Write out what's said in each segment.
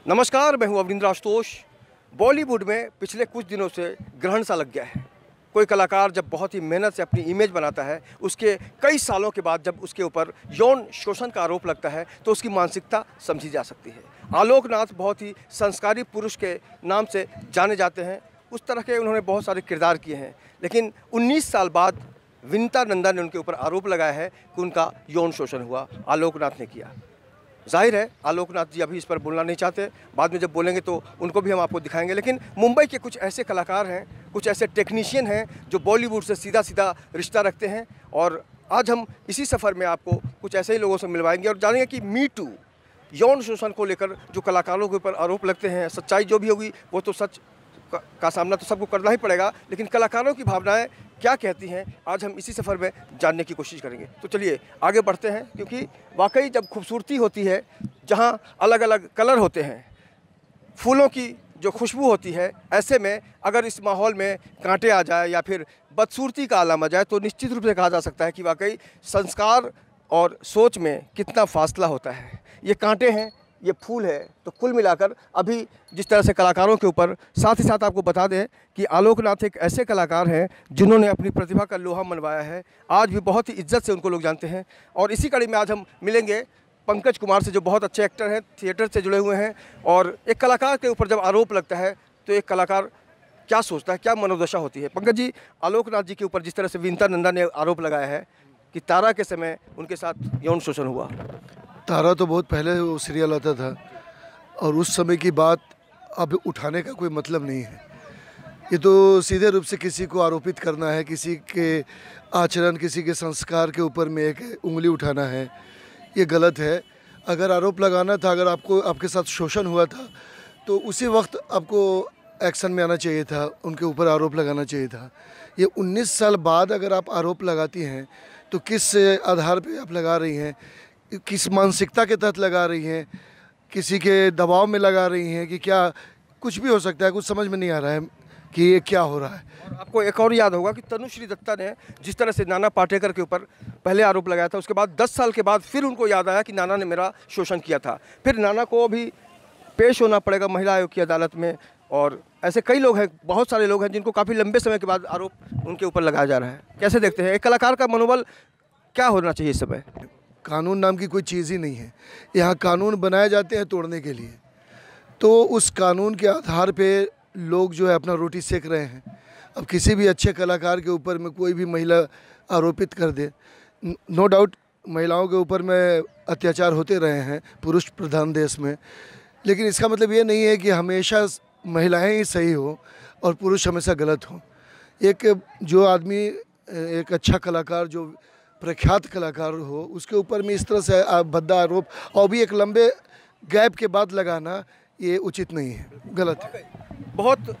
नमस्कार, मैं हूं अवनिंद्र आशुतोष। बॉलीवुड में पिछले कुछ दिनों से ग्रहण सा लग गया है। कोई कलाकार जब बहुत ही मेहनत से अपनी इमेज बनाता है, उसके कई सालों के बाद जब उसके ऊपर यौन शोषण का आरोप लगता है तो उसकी मानसिकता समझी जा सकती है। आलोक नाथ बहुत ही संस्कारी पुरुष के नाम से जाने जाते हैं। उस तरह के उन्होंने बहुत सारे किरदार किए हैं, लेकिन 19 साल बाद विनीता नंदा ने उनके ऊपर आरोप लगाया है कि उनका यौन शोषण हुआ, आलोक नाथ ने किया। जाहिर है आलोकनाथ जी अभी इस पर बोलना नहीं चाहते, बाद में जब बोलेंगे तो उनको भी हम आपको दिखाएंगे। लेकिन मुंबई के कुछ ऐसे कलाकार हैं, कुछ ऐसे टेक्नीशियन हैं जो बॉलीवुड से सीधा सीधा रिश्ता रखते हैं, और आज हम इसी सफ़र में आपको कुछ ऐसे ही लोगों से मिलवाएंगे और जानेंगे कि मी टू यौन शोषण को लेकर जो कलाकारों के ऊपर आरोप लगते हैं, सच्चाई जो भी होगी वो तो सच का सामना तो सबको करना ही पड़ेगा, लेकिन कलाकारों की भावनाएं क्या कहती हैं, आज हम इसी सफ़र में जानने की कोशिश करेंगे। तो चलिए आगे बढ़ते हैं, क्योंकि वाकई जब खूबसूरती होती है, जहां अलग अलग कलर होते हैं, फूलों की जो खुशबू होती है, ऐसे में अगर इस माहौल में कांटे आ जाए या फिर बदसूरती का आलम आ जाए तो निश्चित रूप से कहा जा सकता है कि वाकई संस्कार और सोच में कितना फासला होता है। ये कांटे हैं, ये फूल है, तो कुल मिलाकर अभी जिस तरह से कलाकारों के ऊपर, साथ ही साथ आपको बता दें कि आलोकनाथ एक ऐसे कलाकार हैं जिन्होंने अपनी प्रतिभा का लोहा मनवाया है। आज भी बहुत ही इज्जत से उनको लोग जानते हैं, और इसी कड़ी में आज हम मिलेंगे पंकज कुमार से, जो बहुत अच्छे एक्टर हैं, थिएटर से जुड़े हुए हैं। और एक कलाकार के ऊपर जब आरोप लगता है तो एक कलाकार क्या सोचता है, क्या मनोदशा होती है। पंकज जी, आलोकनाथ जी के ऊपर जिस तरह से विनीता नंदा ने आरोप लगाया है कि तारा के समय उनके साथ यौन शोषण हुआ। तारा तो बहुत पहले वो सीरियल आता था, और उस समय की बात अब उठाने का कोई मतलब नहीं है। ये तो सीधे रूप से किसी को आरोपित करना है, किसी के आचरण, किसी के संस्कार के ऊपर में एक उंगली उठाना है, ये गलत है। अगर आरोप लगाना था, अगर आपके साथ शोषण हुआ था तो उसी वक्त आपको एक्शन में आना चाहिए था, उनके ऊपर आरोप लगाना चाहिए था। ये 19 साल बाद अगर आप आरोप लगाती हैं तो किस आधार पे आप लगा रही हैं, किस मानसिकता के तहत लगा रही हैं, किसी के दबाव में लगा रही हैं कि क्या, कुछ भी हो सकता है, कुछ समझ में नहीं आ रहा है कि ये क्या हो रहा है। और आपको एक और याद होगा कि तनुश्री दत्ता ने जिस तरह से नाना पाटेकर के ऊपर पहले आरोप लगाया था, उसके बाद 10 साल के बाद फिर उनको याद आया कि नाना ने मेरा शोषण किया था। फिर नाना को भी पेश होना पड़ेगा महिला आयोग की अदालत में, और ऐसे कई लोग हैं, बहुत सारे लोग हैं जिनको काफ़ी लंबे समय के बाद आरोप उनके ऊपर लगाया जा रहा है। कैसे देखते हैं एक कलाकार का मनोबल क्या होना चाहिए इस समय? कानून नाम की कोई चीज़ ही नहीं है। यहाँ कानून बनाए जाते हैं तोड़ने के लिए, तो उस कानून के आधार पे लोग जो है अपना रोटी सेक रहे हैं। अब किसी भी अच्छे कलाकार के ऊपर में कोई भी महिला आरोपित कर दे, नो डाउट महिलाओं के ऊपर में अत्याचार होते रहे हैं पुरुष प्रधान देश में, लेकिन इसका मतलब ये नहीं है कि हमेशा महिलाएं ही सही हो और पुरुष हमेशा गलत हो। एक जो आदमी, एक अच्छा कलाकार, जो प्रख्यात कलाकार हो, उसके ऊपर में इस तरह से भद्दा आरोप, और भी एक लंबे गैप के बाद लगाना, ये उचित नहीं है, गलत है। बहुत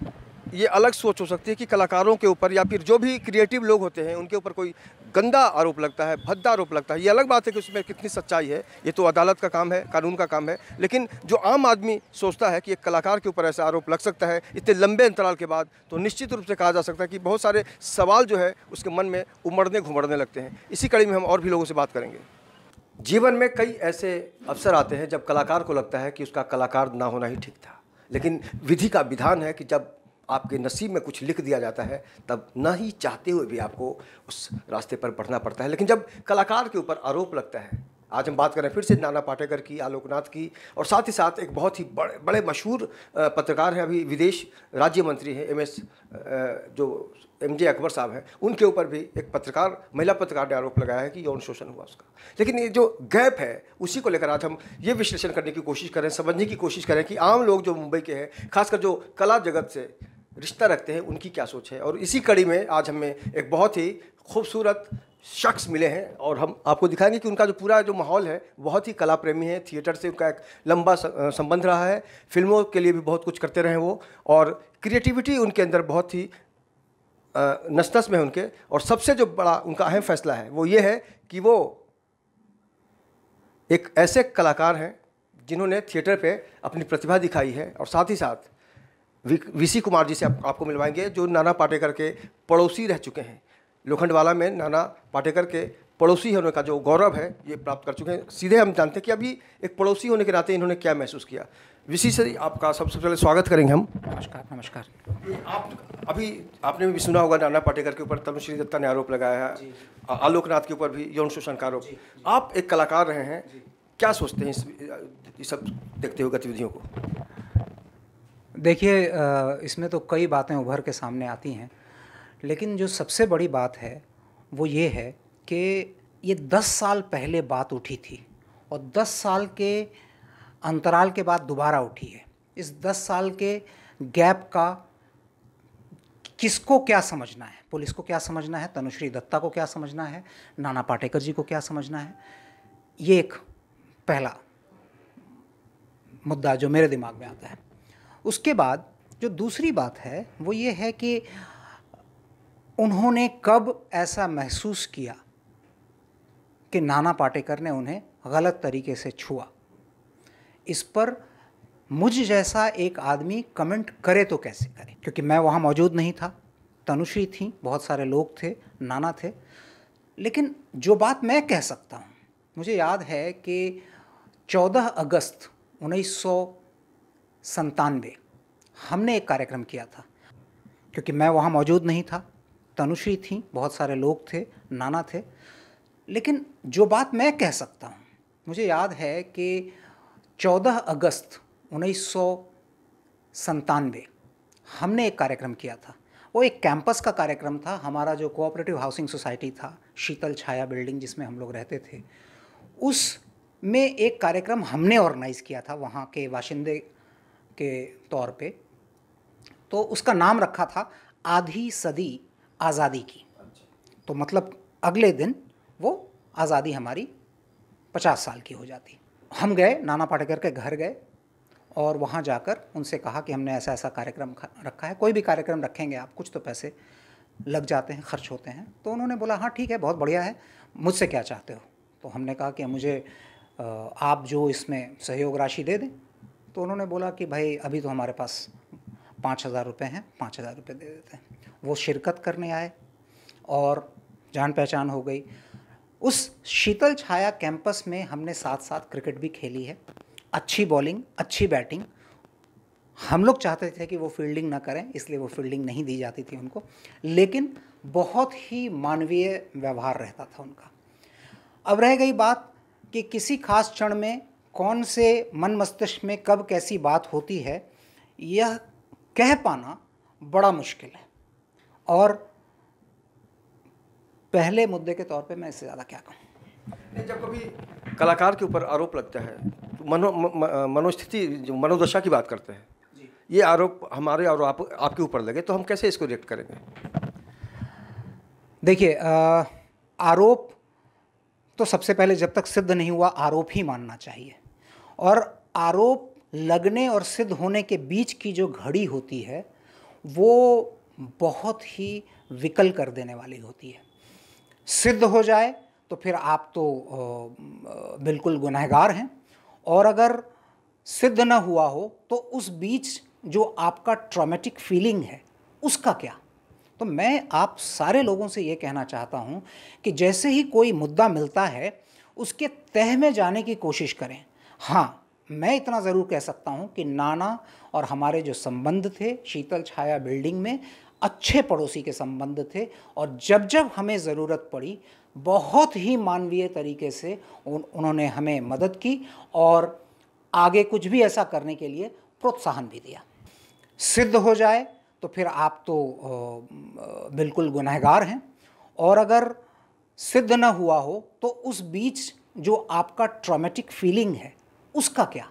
ये अलग सोच हो सकती है कि कलाकारों के ऊपर या फिर जो भी क्रिएटिव लोग होते हैं उनके ऊपर कोई गंदा आरोप लगता है, भद्दा आरोप लगता है। ये अलग बात है कि उसमें कितनी सच्चाई है, ये तो अदालत का काम है, कानून का काम है। लेकिन जो आम आदमी सोचता है कि एक कलाकार के ऊपर ऐसा आरोप लग सकता है इतने लंबे अंतराल के बाद, तो निश्चित रूप से कहा जा सकता है कि बहुत सारे सवाल जो है उसके मन में उमड़ने घुमड़ने लगते हैं। इसी कड़ी में हम और भी लोगों से बात करेंगे। जीवन में कई ऐसे अवसर आते हैं जब कलाकार को लगता है कि उसका कलाकार ना होना ही ठीक था, लेकिन विधि का विधान है कि जब आपके नसीब में कुछ लिख दिया जाता है तब ना ही चाहते हुए भी आपको उस रास्ते पर बढ़ना पड़ता है। लेकिन जब कलाकार के ऊपर आरोप लगता है, आज हम बात करें फिर से नाना पाटेकर की, आलोकनाथ की, और साथ ही साथ एक बहुत ही बड़े मशहूर पत्रकार हैं, अभी विदेश राज्य मंत्री हैं, जो MJ अकबर साहब हैं, उनके ऊपर भी एक पत्रकार, महिला पत्रकार ने आरोप लगाया है कि यौन शोषण हुआ उसका। लेकिन ये जो गैप है उसी को लेकर आज हम ये विश्लेषण करने की कोशिश करें, समझने की कोशिश करें कि आम लोग जो मुंबई के हैं, खासकर जो कला जगत से रिश्ता रखते हैं, उनकी क्या सोच है। और इसी कड़ी में आज हमें एक बहुत ही खूबसूरत शख्स मिले हैं, और हम आपको दिखाएंगे कि उनका जो पूरा जो माहौल है बहुत ही कला प्रेमी है। थिएटर से उनका एक लंबा संबंध रहा है, फिल्मों के लिए भी बहुत कुछ करते रहे वो, और क्रिएटिविटी उनके अंदर बहुत ही नस-नस में है उनके। और सबसे जो बड़ा उनका अहम फैसला है वो ये है कि वो एक ऐसे कलाकार हैं जिन्होंने थिएटर पे अपनी प्रतिभा दिखाई है, और साथ ही साथ VC कुमार जी से आपको मिलवाएंगे, जो नाना पाटेकर के पड़ोसी रह चुके हैं। लोखंडवाला में नाना पाटेकर के पड़ोसी होने का जो गौरव है ये प्राप्त कर चुके हैं। सीधे हम जानते हैं कि अभी एक पड़ोसी होने के नाते इन्होंने क्या महसूस किया। विशी सर, आपका सबसे पहले स्वागत करेंगे हम। नमस्कार नमस्कार। आप अभी आपने भी सुना होगा, नाना पाटेकर के ऊपर तनुश्री दत्ता ने आरोप लगाया है, आलोकनाथ के ऊपर भी यौन शोषण का आरोप। आप एक कलाकार रहे हैं, क्या सोचते हैं इस सब देखते हुए गतिविधियों को? देखिए, इसमें तो कई बातें उभर के सामने आती हैं, लेकिन जो सबसे बड़ी बात है वो ये है कि ये 10 साल पहले बात उठी थी और 10 साल के अंतराल के बाद दोबारा उठी है। इस 10 साल के गैप का किसको क्या समझना है, पुलिस को क्या समझना है, तनुश्री दत्ता को क्या समझना है, नाना पाटेकर जी को क्या समझना है, ये एक पहला मुद्दा जो मेरे दिमाग में आता है। उसके बाद जो दूसरी बात है वो ये है कि उन्होंने कब ऐसा महसूस किया कि नाना पाटेकर ने उन्हें गलत तरीके से छुआ। इस पर मुझ जैसा एक आदमी कमेंट करे तो कैसे करे, क्योंकि मैं वहाँ मौजूद नहीं था, तनुश्री थी, बहुत सारे लोग थे, नाना थे। लेकिन जो बात मैं कह सकता हूँ, मुझे याद है कि 14 अगस्त 1997 हमने एक कार्यक्रम किया था, क्योंकि मैं वहाँ मौजूद नहीं था, तनुश्री थी, बहुत सारे लोग थे, नाना थे। लेकिन जो बात मैं कह सकता हूँ, मुझे याद है कि 14 अगस्त 1997 हमने एक कार्यक्रम किया था। वो एक कैंपस का कार्यक्रम था। हमारा जो कोऑपरेटिव हाउसिंग सोसाइटी था, शीतल छाया बिल्डिंग जिसमें हम लोग रहते थे, उसमें एक कार्यक्रम हमने ऑर्गेनाइज़ किया था वहाँ के बाशिंदे के तौर पे। तो उसका नाम रखा था आधी सदी आज़ादी की। तो मतलब अगले दिन वो आज़ादी हमारी 50 साल की हो जाती। हम गए, नाना पाटेकर के घर गए और वहाँ जाकर उनसे कहा कि हमने ऐसा ऐसा कार्यक्रम रखा है, कोई भी कार्यक्रम रखेंगे आप, कुछ तो पैसे लग जाते हैं, खर्च होते हैं। तो उन्होंने बोला हाँ ठीक है, बहुत बढ़िया है, मुझसे क्या चाहते हो? तो हमने कहा कि मुझे आप जो इसमें सहयोग राशि दे दें। तो उन्होंने बोला कि भाई अभी तो हमारे पास 5,000 रुपये हैं, 5,000 रुपये दे देते हैं। वो शिरकत करने आए और जान पहचान हो गई। उस शीतल छाया कैंपस में हमने साथ साथ क्रिकेट भी खेली है, अच्छी बॉलिंग, अच्छी बैटिंग। हम लोग चाहते थे कि वो फील्डिंग ना करें, इसलिए वो फील्डिंग नहीं दी जाती थी उनको, लेकिन बहुत ही मानवीय व्यवहार रहता था उनका। अब रह गई बात कि किसी खास क्षण में कौन से मन मस्तिष्क में कब कैसी बात होती है, यह कह पाना बड़ा मुश्किल है। और पहले मुद्दे के तौर पे मैं इससे ज़्यादा क्या कहूँ। जब कभी कलाकार के ऊपर आरोप लगता है तो मनोस्थिति, जो मनोदशा की बात करते हैं, ये आरोप हमारे और आपके ऊपर लगे तो हम कैसे इसको रिएक्ट करेंगे? देखिए, आरोप तो सबसे पहले जब तक सिद्ध नहीं हुआ आरोप ही मानना चाहिए। और आरोप लगने और सिद्ध होने के बीच की जो घड़ी होती है वो बहुत ही विकल कर देने वाली होती है। सिद्ध हो जाए तो फिर आप तो बिल्कुल गुनहगार हैं, और अगर सिद्ध न हुआ हो तो उस बीच जो आपका ट्रॉमेटिक फीलिंग है उसका क्या। तो मैं आप सारे लोगों से ये कहना चाहता हूँ कि जैसे ही कोई मुद्दा मिलता है उसके तह में जाने की कोशिश करें। हाँ, मैं इतना ज़रूर कह सकता हूँ कि नाना और हमारे जो संबंध थे शीतल छाया बिल्डिंग में, अच्छे पड़ोसी के संबंध थे, और जब जब हमें ज़रूरत पड़ी बहुत ही मानवीय तरीके से उन्होंने हमें मदद की और आगे कुछ भी ऐसा करने के लिए प्रोत्साहन भी दिया। सिद्ध हो जाए तो फिर आप तो बिल्कुल गुनहगार हैं, और अगर सिद्ध न हुआ हो तो उस बीच जो आपका ट्रॉमेटिक फीलिंग है उसका क्या।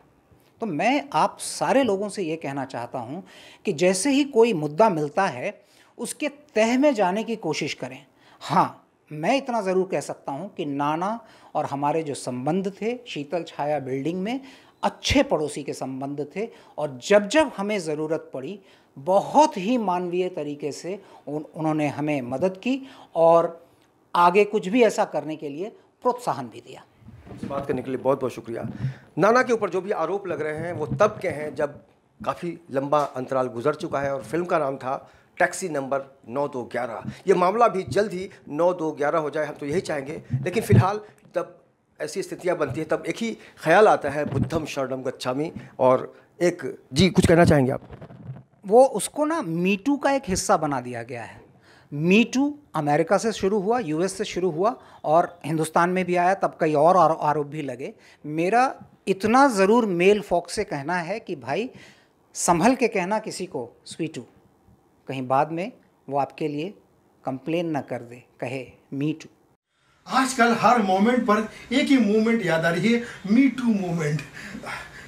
तो मैं आप सारे लोगों से ये कहना चाहता हूँ कि जैसे ही कोई मुद्दा मिलता है उसके तह में जाने की कोशिश करें। हाँ, मैं इतना ज़रूर कह सकता हूँ कि नाना और हमारे जो संबंध थे शीतल छाया बिल्डिंग में, अच्छे पड़ोसी के संबंध थे, और जब जब हमें ज़रूरत पड़ी बहुत ही मानवीय तरीके से उन्होंने हमें मदद की और आगे कुछ भी ऐसा करने के लिए प्रोत्साहन भी दिया। इस बात करने के लिए बहुत बहुत शुक्रिया। नाना के ऊपर जो भी आरोप लग रहे हैं वो तब के हैं जब काफ़ी लंबा अंतराल गुजर चुका है, और फिल्म का नाम था टैक्सी नंबर 9211। ये मामला भी जल्द ही 9211 हो जाए, हम तो यही चाहेंगे। लेकिन फ़िलहाल तब ऐसी स्थितियां बनती हैं तब एक ही ख्याल आता है, बुद्धम शरणम गच्छामि, और एक जी कुछ कहना चाहेंगे आप? वो उसको ना मी टू का एक हिस्सा बना दिया गया है। मी टू अमेरिका से शुरू हुआ, यूएस से शुरू हुआ और हिंदुस्तान में भी आया, तब कई और आरोप भी लगे। मेरा इतना ज़रूर मेल फॉक से कहना है कि भाई संभल के कहना किसी को स्वीटू, कहीं बाद में वो आपके लिए कंप्लेन ना कर दे, कहे मी टू। आजकल हर मोमेंट पर एक ही मूवमेंट याद आ रही है, me too movement.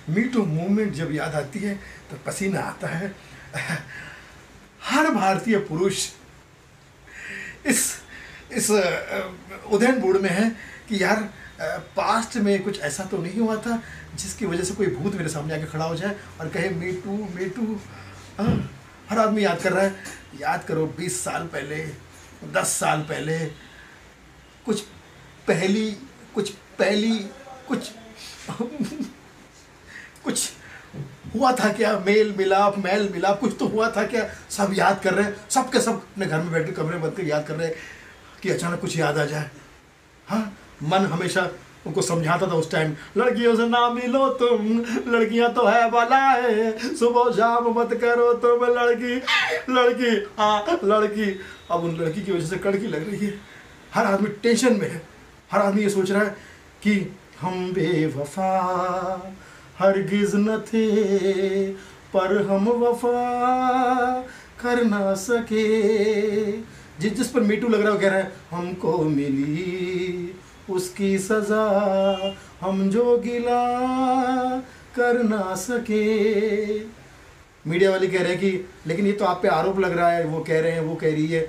Me too movement जब याद आती है तो पसीना आता है। हर भारतीय पुरुष इस उदयन बोर्ड में है कि यार पास्ट में कुछ ऐसा तो नहीं हुआ था जिसकी वजह से कोई भूत मेरे सामने आके खड़ा हो जाए और कहे मी टू मी टू। हर आदमी याद कर रहा है। याद करो 20 साल पहले, 10 साल पहले कुछ हुआ था क्या? मेल मिलाप कुछ तो हुआ था क्या? सब याद कर रहे हैं, सब के सब अपने घर में बैठ के कमरे बंद कर याद कर रहे हैं कि अचानक कुछ याद आ जाए। हाँ, मन हमेशा उनको समझाता था उस टाइम, लड़कियों से ना मिलो तुम, लड़कियां तो है बलाए, सुबह शाम मत करो तुम लड़की हाँ लड़की। अब उन लड़की की वजह से कड़की लग रही है। हर आदमी टेंशन में है। हर आदमी ये सोच रहा है कि हम बेवफा हरगिज न थे, पर हम वफा कर ना सके। जिस पर मीटू लग रहा है वो कह रहा है हमको मिली उसकी सजा, हम जो गिला कर ना सके। मीडिया वाले कह रहे हैं कि लेकिन ये तो आप पे आरोप लग रहा है, वो कह रहे हैं, वो कह रही है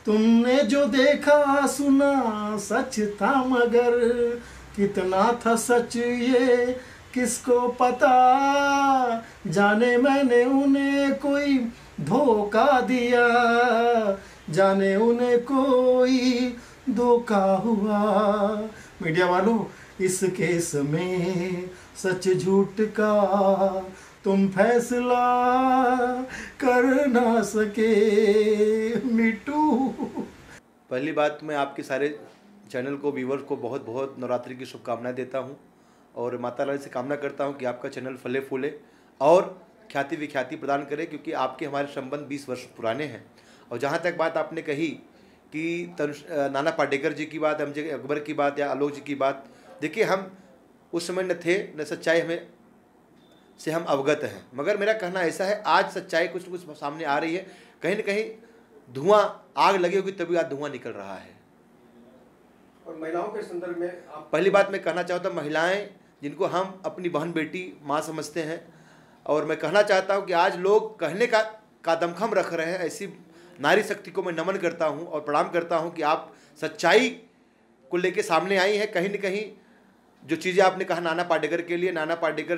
तुमने जो देखा सुना सच था, मगर कितना था सच ये किसको पता, जाने मैंने उन्हें कोई धोखा दिया, जाने उन्हें कोई धोखा हुआ। मीडिया वालों, इस केस में सच झूठ का तुम फैसला कर ना सके मिट्टू। पहली बात, मैं आपके सारे चैनल को, व्यूवर्स को बहुत बहुत नवरात्रि की शुभकामनाएं देता हूं और माता रानी से कामना करता हूं कि आपका चैनल फले फूले और ख्याति विख्याति प्रदान करे, क्योंकि आपके हमारे संबंध 20 वर्ष पुराने हैं। और जहां तक बात आपने कही कि नाना पाटेकर जी की बात, MJ अकबर की बात या आलोक जी की बात, देखिए हम उस समय न थे, न सच्चाई हमें से हम अवगत हैं, मगर मेरा कहना ऐसा है आज सच्चाई कुछ न कुछ सामने आ रही है। कहीं न कहीं धुआं, आग लगी होगी तभी आज धुआं निकल रहा है। और महिलाओं के संदर्भ में आप पहली बात मैं कहना चाहता हूँ, महिलाएं जिनको हम अपनी बहन बेटी माँ समझते हैं, और मैं कहना चाहता हूँ कि आज लोग कहने का दमखम रख रहे हैं, ऐसी नारी शक्ति को मैं नमन करता हूँ और प्रणाम करता हूँ कि आप सच्चाई को लेके सामने आई हैं। कहीं न कहीं जो चीज़ें आपने कहा नाना पाटेकर के लिए, नाना पाटेकर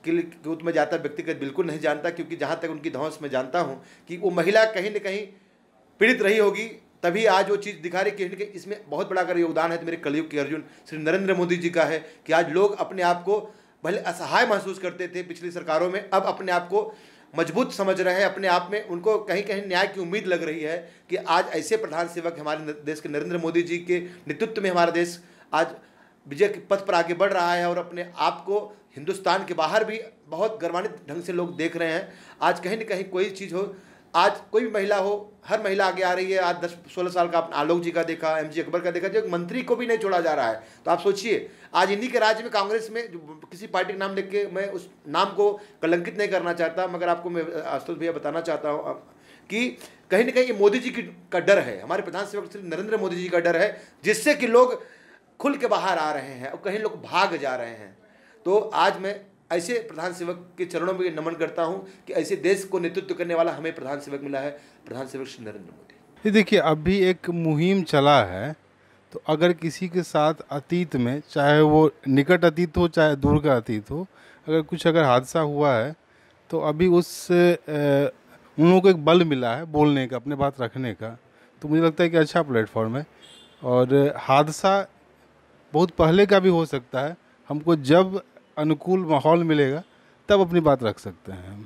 के लिए मैं जाता व्यक्तिगत बिल्कुल नहीं जानता, क्योंकि जहाँ तक उनकी धौंस मैं जानता हूँ कि वो महिला कहीं न कहीं पीड़ित रही होगी, तभी आज वो चीज़ दिखा रही। कहीं न कहीं इसमें बहुत बड़ा अगर योगदान है तो मेरे कलयुग के अर्जुन श्री नरेंद्र मोदी जी का है कि आज लोग अपने आप को भले असहाय महसूस करते थे पिछली सरकारों में, अब अपने आप को मजबूत समझ रहे हैं, अपने आप में उनको कहीं कहीं न्याय की उम्मीद लग रही है कि आज ऐसे प्रधान सेवक हमारे देश के नरेंद्र मोदी जी के नेतृत्व में हमारा देश आज विजय के पथ पर आगे बढ़ रहा है और अपने आप को हिंदुस्तान के बाहर भी बहुत गर्वान्वित ढंग से लोग देख रहे हैं। आज कहीं न कहीं कोई चीज़ हो, आज कोई भी महिला हो, हर महिला आगे आ रही है। आज 10-16 साल का आपने आलोक जी का देखा, MJ अकबर का देखा, जो एक मंत्री को भी नहीं छोड़ा जा रहा है। तो आप सोचिए आज इन्हीं के राज्य में कांग्रेस में किसी पार्टी का नाम लेके के मैं उस नाम को कलंकित नहीं करना चाहता, मगर आपको मैं आशुतोष भैया बताना चाहता हूँ कि कहीं न कहीं ये मोदी जी का डर है, हमारे प्रधान सेवक श्री नरेंद्र मोदी जी का डर है, जिससे कि लोग खुल के बाहर आ रहे हैं और कहीं लोग भाग जा रहे हैं। तो आज मैं ऐसे प्रधान सेवक के चरणों में नमन करता हूं कि ऐसे देश को नेतृत्व करने वाला हमें प्रधान सेवक मिला है, प्रधान सेवक श्री नरेंद्र मोदी। देखिए, अभी एक मुहिम चला है, तो अगर किसी के साथ अतीत में, चाहे वो निकट अतीत हो चाहे दूर का अतीत हो, अगर हादसा हुआ है तो अभी उन लोगों को एक बल मिला है बोलने का, अपने बात रखने का। तो मुझे लगता है कि अच्छा प्लेटफॉर्म है। और हादसा बहुत पहले का भी हो सकता है, हमको जब अनुकूल माहौल मिलेगा तब अपनी बात रख सकते हैं।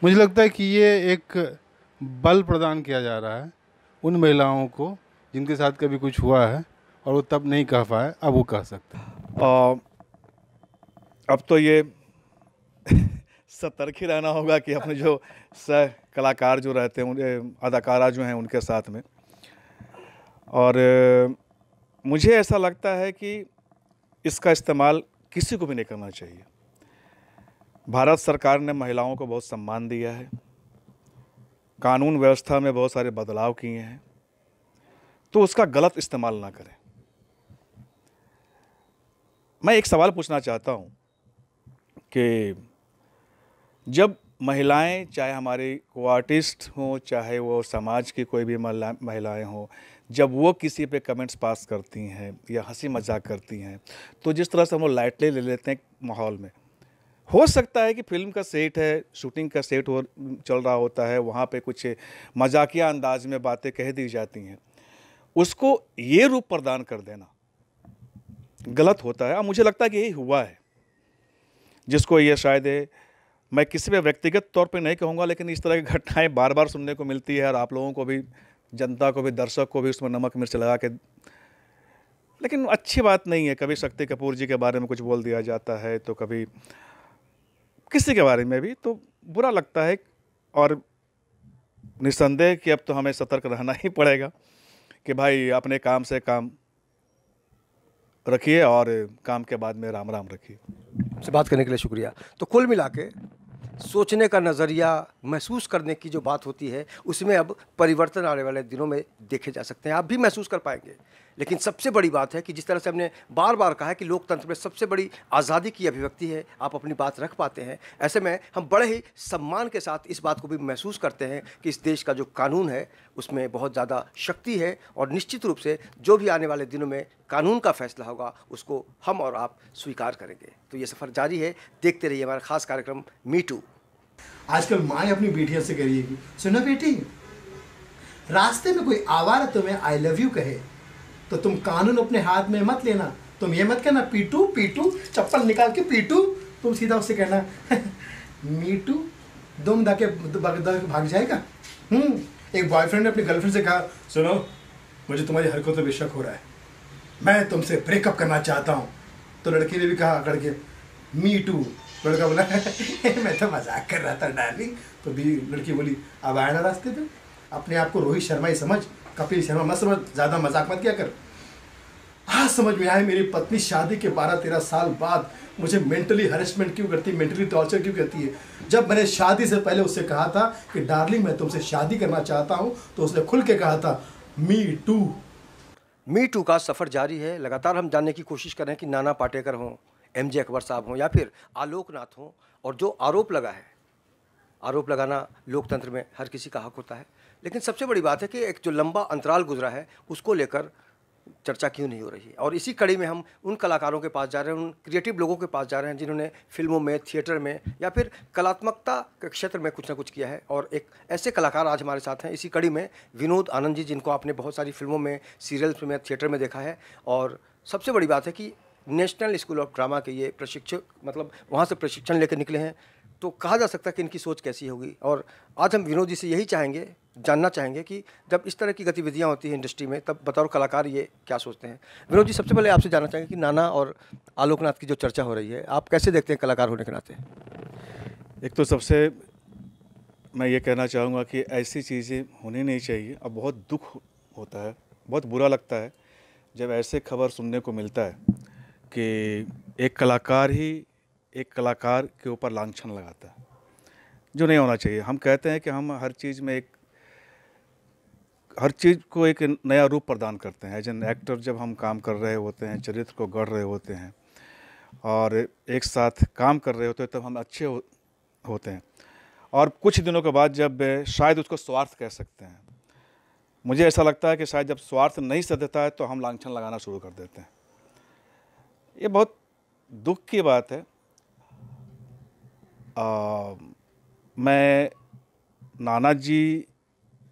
मुझे लगता है कि ये एक बल प्रदान किया जा रहा है उन महिलाओं को जिनके साथ कभी कुछ हुआ है और वो तब नहीं कह पाए, अब वो कह सकते हैं। अब तो ये सतर्क ही रहना होगा कि अपने जो सह कलाकार जो रहते हैं, अदाकारा जो हैं उनके साथ में। और मुझे ऐसा लगता है कि इसका इस्तेमाल किसी को भी नहीं करना चाहिए। भारत सरकार ने महिलाओं को बहुत सम्मान दिया है, कानून व्यवस्था में बहुत सारे बदलाव किए हैं, तो उसका गलत इस्तेमाल ना करें। मैं एक सवाल पूछना चाहता हूं कि जब महिलाएं, चाहे हमारी को आर्टिस्ट हों, चाहे वो समाज की कोई भी महिलाएं हों, जब वो किसी पे कमेंट्स पास करती हैं या हंसी मजाक करती हैं, तो जिस तरह से हम लोग लाइटली ले लेते हैं माहौल में, हो सकता है कि फिल्म का सेट है, शूटिंग का सेट चल रहा होता है, वहाँ पे कुछ मजाकिया अंदाज में बातें कह दी जाती हैं, उसको ये रूप प्रदान कर देना गलत होता है। और मुझे लगता है कि यही हुआ है, जिसको ये शायद मैं किसी भी व्यक्तिगत तौर पे नहीं कहूँगा, लेकिन इस तरह की घटनाएं बार बार सुनने को मिलती है और आप लोगों को भी, जनता को भी, दर्शक को भी उसमें नमक मिर्च लगा के, लेकिन अच्छी बात नहीं है। कभी शक्ति कपूर जी के बारे में कुछ बोल दिया जाता है, तो कभी किसी के बारे में भी, तो बुरा लगता है। और निस्संदेह कि अब तो हमें सतर्क रहना ही पड़ेगा कि भाई अपने काम से काम रखिए और काम के बाद में राम राम रखिए। से बात करने के लिए शुक्रिया। तो कुल मिला के सोचने का नज़रिया, महसूस करने की जो बात होती है, उसमें अब परिवर्तन आने वाले दिनों में देखे जा सकते हैं। आप भी महसूस कर पाएंगे। लेकिन सबसे बड़ी बात है कि जिस तरह से हमने बार बार कहा है कि लोकतंत्र में सबसे बड़ी आज़ादी की अभिव्यक्ति है, आप अपनी बात रख पाते हैं। ऐसे में हम बड़े ही सम्मान के साथ इस बात को भी महसूस करते हैं कि इस देश का जो कानून है उसमें बहुत ज़्यादा शक्ति है, और निश्चित रूप से जो भी आने वाले दिनों में कानून का फैसला होगा उसको हम और आप स्वीकार करेंगे। तो ये सफ़र जारी है, देखते रहिए हमारा खास कार्यक्रम मी टू। आजकल माएँ अपनी बेटियों से करिए कि सुनो बेटी, रास्ते में कोई आवारा तुम्हें आई लव यू कहे तो तुम कानून अपने हाथ में मत लेना। तुम ये मत कहना पीटू पीटू, चप्पल निकाल के पीटू। तुम सीधा उससे कहना मीटू, दुम दाके भाग जाएगा। एक बॉयफ्रेंड ने अपनी गर्लफ्रेंड से कहा, सुनो मुझे तुम्हारी हरकतों पे शक हो रहा है, मैं तुमसे ब्रेकअप करना चाहता हूँ। तो लड़की ने भी कहा अकड़ के मी टू। लड़का बोला मैं तो मजाक कर रहा था डार्लिंग। तो भी लड़की बोली अब आया ना रास्ते पे, अपने आप को रोहित शर्मा ही समझ, कपिल शर्मा मत समझ, ज़्यादा मजाक मत किया कर। आज समझ में आया मेरी पत्नी शादी के 12-13 साल बाद मुझे मेंटली हरेसमेंट क्यों करती है, मेंटली टॉर्चर क्यों करती है। जब मैंने शादी से पहले उससे कहा था कि डार्लिंग मैं तुमसे शादी करना चाहता हूँ, तो उसने खुल के कहा था मी टू। मी टू का सफ़र जारी है। लगातार हम जानने की कोशिश कर रहे हैं कि नाना पाटेकर हों, MJ अकबर साहब हों, या फिर आलोकनाथ हों, और जो आरोप लगा है, आरोप लगाना लोकतंत्र में हर किसी का हक होता है। लेकिन सबसे बड़ी बात है कि एक जो लंबा अंतराल गुजरा है उसको लेकर चर्चा क्यों नहीं हो रही है। और इसी कड़ी में हम उन कलाकारों के पास जा रहे हैं, उन क्रिएटिव लोगों के पास जा रहे हैं जिन्होंने फिल्मों में, थिएटर में या फिर कलात्मकता के क्षेत्र में कुछ ना कुछ किया है। और एक ऐसे कलाकार आज हमारे साथ हैं इसी कड़ी में, विनोद आनंद जी, जिनको आपने बहुत सारी फिल्मों में, सीरियल्स में, थिएटर में देखा है। और सबसे बड़ी बात है कि नेशनल स्कूल ऑफ ड्रामा के ये प्रशिक्षक, मतलब वहाँ से प्रशिक्षण लेकर निकले हैं, तो कहा जा सकता है कि इनकी सोच कैसी होगी। और आज हम विनोद जी से यही जानना चाहेंगे कि जब इस तरह की गतिविधियां होती हैं इंडस्ट्री में, तब बतौर कलाकार ये क्या सोचते हैं। विनोद जी, सबसे पहले आपसे जानना चाहेंगे कि नाना और आलोकनाथ की जो चर्चा हो रही है, आप कैसे देखते हैं कलाकार होने के नाते। एक तो सबसे मैं ये कहना चाहूँगा कि ऐसी चीज़ें होनी नहीं चाहिए। अब बहुत दुख होता है, बहुत बुरा लगता है जब ऐसे खबर सुनने को मिलता है कि एक कलाकार ही एक कलाकार के ऊपर लांछन लगाता है, जो नहीं होना चाहिए। हम कहते हैं कि हम हर चीज़ में हर चीज़ को एक नया रूप प्रदान करते हैं। एज एन एक्टर जब हम काम कर रहे होते हैं, चरित्र को गढ़ रहे होते हैं और एक साथ काम कर रहे होते हैं, तब हम अच्छे होते हैं। और कुछ दिनों के बाद जब शायद उसको स्वार्थ कह सकते हैं, मुझे ऐसा लगता है कि शायद जब स्वार्थ नहीं सधता है तो हम लांछन लगाना शुरू कर देते हैं। ये बहुत दुख की बात है। मैं नाना जी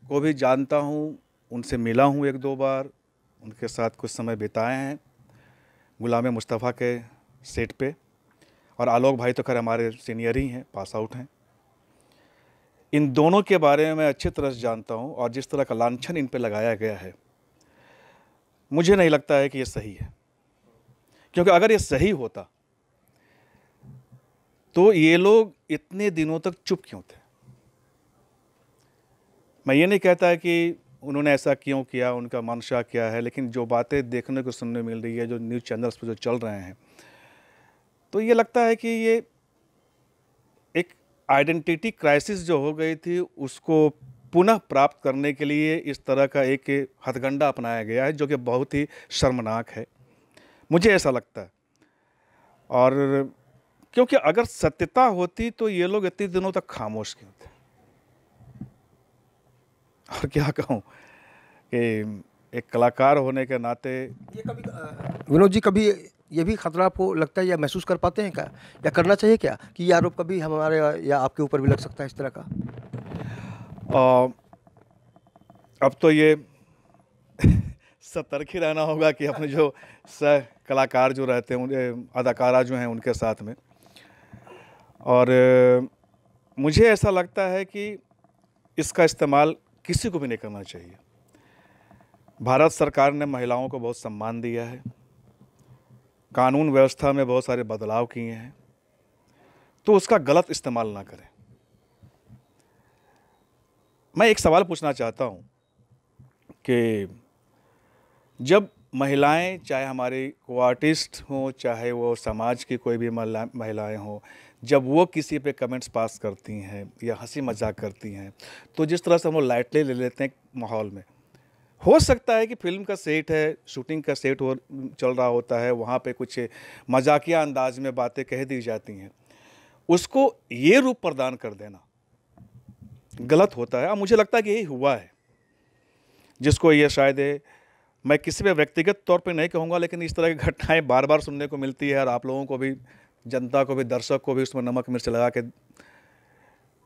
को भी जानता हूँ, उनसे मिला हूँ 1-2 बार, उनके साथ कुछ समय बिताए हैं गुलाम मुस्तफ़ा के सेट पे। और आलोक भाई तो खैर हमारे सीनियर ही हैं, पास आउट हैं। इन दोनों के बारे में मैं अच्छी तरह से जानता हूँ, और जिस तरह का लांछन इन पे लगाया गया है, मुझे नहीं लगता है कि ये सही है। क्योंकि अगर ये सही होता तो ये लोग इतने दिनों तक चुप क्यों थे? मैं ये नहीं कहता कि उन्होंने ऐसा क्यों किया, उनका मंशा क्या है, लेकिन जो बातें देखने को सुनने मिल रही है, जो न्यूज़ चैनल्स पर जो चल रहे हैं, तो ये लगता है कि ये एक आइडेंटिटी क्राइसिस जो हो गई थी उसको पुनः प्राप्त करने के लिए इस तरह का एक हथकंडा अपनाया गया है, जो कि बहुत ही शर्मनाक है, मुझे ऐसा लगता है। और क्योंकि अगर सत्यता होती तो ये लोग इतने दिनों तक खामोश क्यों थे? और क्या कहूँ कि एक कलाकार होने के नाते ये कभी विनोद जी, कभी ये भी खतरा आपको लगता है या महसूस कर पाते हैं क्या, या करना चाहिए क्या, कि ये आरोप कभी हमारे या आपके ऊपर भी लग सकता है इस तरह का? अब तो ये सतर्क ही रहना होगा कि अपने जो सह कलाकार जो रहते हैं, अदाकारा जो हैं, उनके साथ में। और मुझे ऐसा लगता है कि इसका इस्तेमाल किसी को भी नहीं करना चाहिए। भारत सरकार ने महिलाओं को बहुत सम्मान दिया है, कानून व्यवस्था में बहुत सारे बदलाव किए हैं, तो उसका गलत इस्तेमाल ना करें। मैं एक सवाल पूछना चाहता हूं कि जब महिलाएं, चाहे हमारे को आर्टिस्ट हों, चाहे वो समाज की कोई भी महिलाएं हों, जब वो किसी पे कमेंट्स पास करती हैं या हंसी मजाक करती हैं, तो जिस तरह से हम लोग लाइटली ले लेते हैं माहौल में, हो सकता है कि फिल्म का सेट है, शूटिंग का सेट चल रहा होता है, वहाँ पे कुछ मजाकिया अंदाज में बातें कह दी जाती हैं, उसको ये रूप प्रदान कर देना गलत होता है। और मुझे लगता है कि यही हुआ है, जिसको ये शायद मैं किसी भी व्यक्तिगत तौर पे नहीं कहूँगा, लेकिन इस तरह की घटनाएं बार बार सुनने को मिलती है, और आप लोगों को भी, जनता को भी, दर्शक को भी उसमें नमक मिर्च लगा के,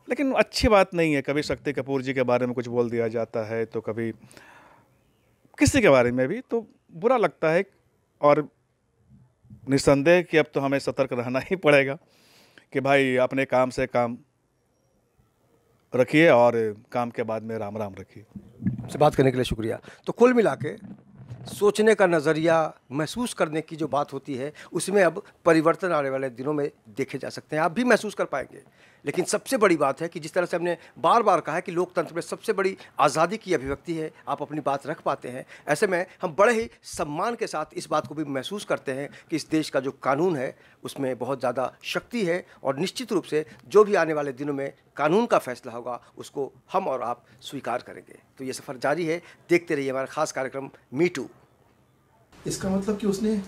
लेकिन अच्छी बात नहीं है। कभी शक्ति कपूर जी के बारे में कुछ बोल दिया जाता है, तो कभी किसी के बारे में भी, तो बुरा लगता है। और निस्संदेह कि अब तो हमें सतर्क रहना ही पड़ेगा कि भाई अपने काम से काम रखिए और काम के बाद में राम राम रखिए। से बात करने के लिए शुक्रिया। तो कुल मिला के सोचने का नज़रिया, महसूस करने की जो बात होती है, उसमें अब परिवर्तन आने वाले दिनों में देखे जा सकते हैं। आप भी महसूस कर पाएंगे। लेकिन सबसे बड़ी बात है कि जिस तरह से हमने बार बार कहा है कि लोकतंत्र में सबसे बड़ी आज़ादी की अभिव्यक्ति है, आप अपनी बात रख पाते हैं। ऐसे में हम बड़े ही सम्मान के साथ इस बात को भी महसूस करते हैं कि इस देश का जो कानून है उसमें बहुत ज़्यादा शक्ति है, और निश्चित रूप से जो भी आने वाले दिनों में कानून का फैसला होगा उसको हम और आप स्वीकार करेंगे। तो ये सफ़र जारी है, देखते रहिए हमारा खास कार्यक्रम मी टू। इसका मतलब कि उसने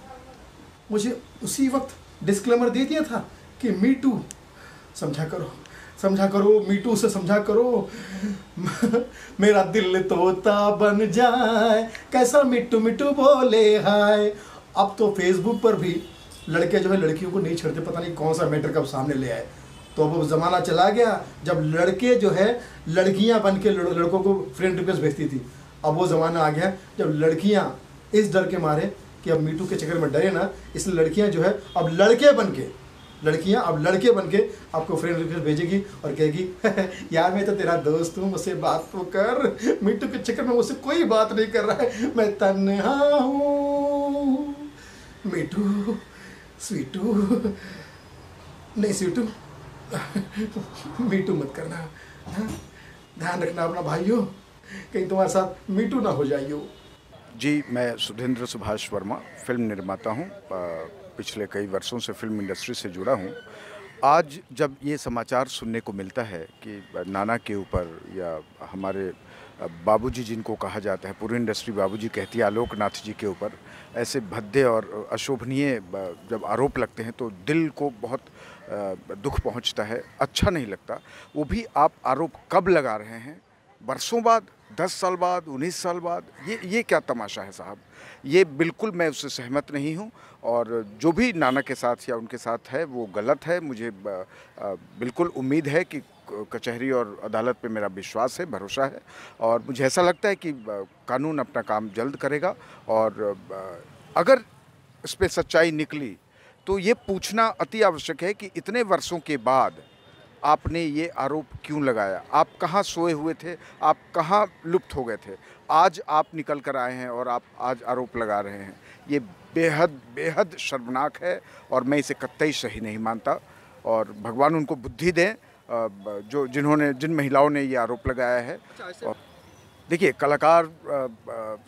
मुझे उसी वक्त डिस्क्लेमर दे दिया था कि मी टू समझा करो, मी टू से समझा करो। मेरा दिल तोता बन जाए, कैसा मिट्टू मिट्टू बोले हाय। अब तो फेसबुक पर भी लड़के जो है लड़कियों को नहीं छेड़ते, पता नहीं कौन सा मैटर कब सामने ले आए। तो अब ज़माना चला गया जब लड़के जो है लड़कियां बन के लड़कों को फ्रेंड रिक्वेस्ट भेजती थी। अब वो ज़माना आ गया जब लड़कियां इस डर के मारे कि अब मीटू के चक्कर में डरे ना, इसलिए लड़कियां जो है अब लड़के बन के आपको फ्रेंड रिक्वेस्ट भेजेगी और कहेगी यार मैं तो तेरा दोस्त हूँ, मुझसे बात तो कर। मीटू के चक्कर में मुझसे कोई बात नहीं कर रहा है, मैं तन्हा हूँ। मीटू स्वीटू नहीं, स्वीटू मीटू मत करना, ध्यान रखना अपना भाइयों, कहीं तुम्हारे साथ मीटू ना हो जाइयो। जी, मैं सुधेंद्र सुभाष वर्मा, फिल्म निर्माता हूँ। पिछले कई वर्षों से फिल्म इंडस्ट्री से जुड़ा हूँ। आज जब ये समाचार सुनने को मिलता है कि नाना के ऊपर, या हमारे बाबूजी जिनको कहा जाता है, पूरी इंडस्ट्री बाबूजी कहती है, आलोकनाथ जी के ऊपर ऐसे भद्दे और अशोभनीय जब आरोप लगते हैं तो दिल को बहुत दुख पहुंचता है, अच्छा नहीं लगता। वो भी आप आरोप कब लगा रहे हैं, बरसों बाद, 10 साल बाद, 19 साल बाद, ये क्या तमाशा है साहब। ये बिल्कुल मैं उससे सहमत नहीं हूँ, और जो भी नाना के साथ या उनके साथ है वो गलत है। मुझे बिल्कुल उम्मीद है कि कचहरी और अदालत पे मेरा विश्वास है, भरोसा है, और मुझे ऐसा लगता है कि कानून अपना काम जल्द करेगा। और अगर इस पर सच्चाई निकली तो ये पूछना अति आवश्यक है कि इतने वर्षों के बाद आपने ये आरोप क्यों लगाया, आप कहाँ सोए हुए थे, आप कहाँ लुप्त हो गए थे। आज आप निकल कर आए हैं और आप आज आरोप लगा रहे हैं। ये बेहद बेहद शर्मनाक है, और मैं इसे कतई सही नहीं मानता। और भगवान उनको बुद्धि दें जो जिन महिलाओं ने ये आरोप लगाया है। और देखिए, कलाकार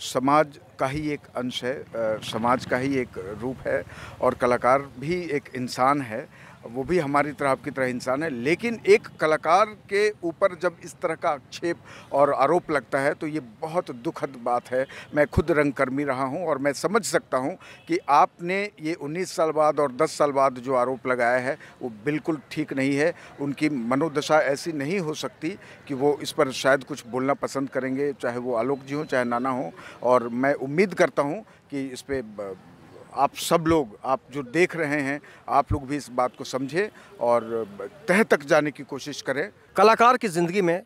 समाज का ही एक अंश है, समाज का ही एक रूप है, और कलाकार भी एक इंसान है, वो भी हमारी तरह आपकी तरह इंसान है। लेकिन एक कलाकार के ऊपर जब इस तरह का आक्षेप और आरोप लगता है तो ये बहुत दुखद बात है। मैं खुद रंगकर्मी रहा हूँ और मैं समझ सकता हूँ कि आपने ये 19 साल बाद और 10 साल बाद जो आरोप लगाया है वो बिल्कुल ठीक नहीं है। उनकी मनोदशा ऐसी नहीं हो सकती कि वो इस पर शायद कुछ बोलना पसंद करेंगे, चाहे वो आलोक जी हों चाहे नाना हो। और मैं उम्मीद करता हूँ कि इस पर आप सब लोग, आप जो देख रहे हैं, आप लोग भी इस बात को समझें और तह तक जाने की कोशिश करें। कलाकार की ज़िंदगी में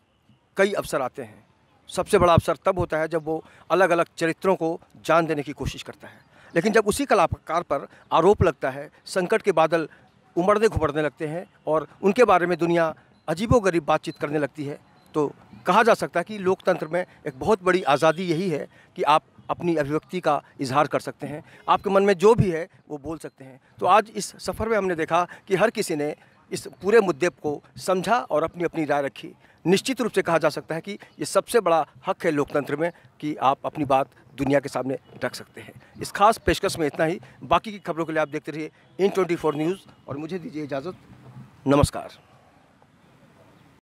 कई अवसर आते हैं। सबसे बड़ा अवसर तब होता है जब वो अलग अलग चरित्रों को जान देने की कोशिश करता है। लेकिन जब उसी कलाकार पर आरोप लगता है, संकट के बादल उमड़ने घुमड़ने लगते हैं और उनके बारे में दुनिया अजीबोगरीब बातचीत करने लगती है, तो कहा जा सकता है कि लोकतंत्र में एक बहुत बड़ी आज़ादी यही है कि आप अपनी अभिव्यक्ति का इजहार कर सकते हैं, आपके मन में जो भी है वो बोल सकते हैं। तो आज इस सफ़र में हमने देखा कि हर किसी ने इस पूरे मुद्दे को समझा और अपनी अपनी राय रखी। निश्चित रूप से कहा जा सकता है कि ये सबसे बड़ा हक है लोकतंत्र में कि आप अपनी बात दुनिया के सामने रख सकते हैं। इस खास पेशकश में इतना ही। बाकी की खबरों के लिए आप देखते रहिए IN24 न्यूज़ और मुझे दीजिए इजाज़त। नमस्कार।